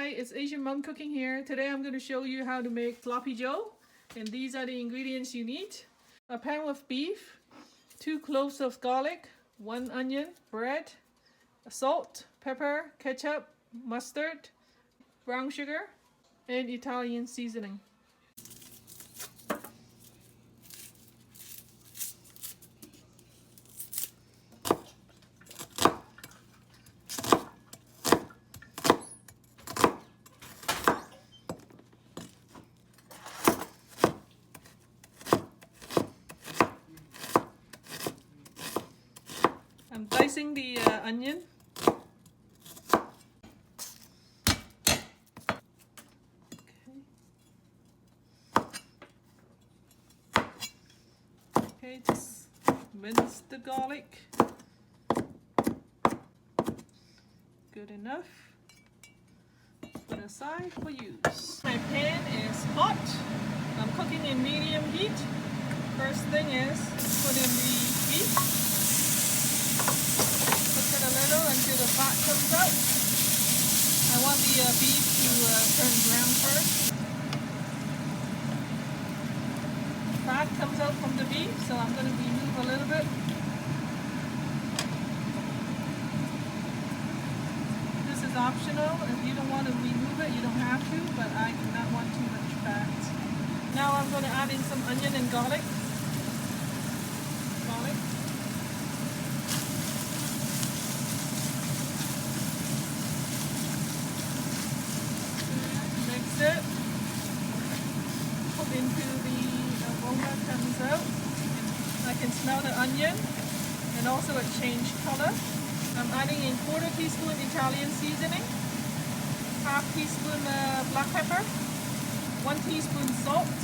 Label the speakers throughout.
Speaker 1: Hi, it's Asian Mom Cooking here. Today I'm going to show you how to make sloppy joe. And these are the ingredients you need. A pan with beef, 2 cloves of garlic, 1 onion, bread, salt, pepper, ketchup, mustard, brown sugar, and Italian seasoning. I'm dicing the onion. Okay, just mince the garlic. Good enough. Put aside for use. My pan is hot. I'm cooking in medium heat. First thing is put in the beef. Cook it a little until the fat comes out. I want the beef to turn brown first. Fat comes out from the beef, so I'm going to remove a little bit. This is optional. If you don't want to remove it, you don't have to, but I do not want too much fat. Now I'm going to add in some onion and garlic. Mix it. Put into the aroma comes out. I can smell the onion and also it changed color. I'm adding in 1/4 teaspoon Italian seasoning, 1/2 teaspoon black pepper, 1 teaspoon salt,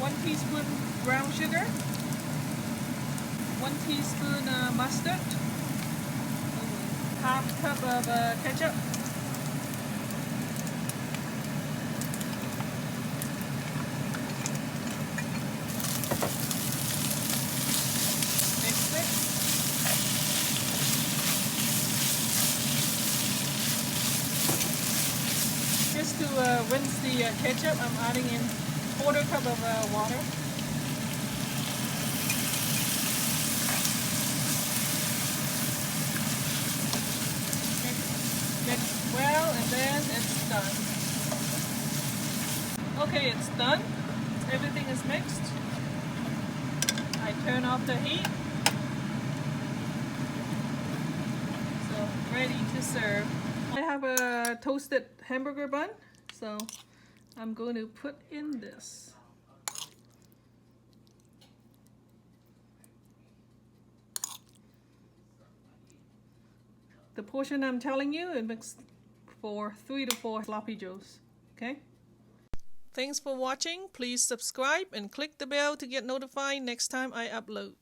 Speaker 1: 1 teaspoon brown sugar, 1 teaspoon mustard, 1/2 cup of ketchup. Just to rinse the ketchup, I'm adding in 1/4 cup of water. Mix well, and then it's done. Okay, it's done. Everything is mixed. I turn off the heat. So, ready to serve. I have a toasted hamburger bun, so I'm going to put in this. The portion I'm telling you, it makes for 3 to 4 sloppy joes. Okay? Thanks for watching. Please subscribe and click the bell to get notified next time I upload.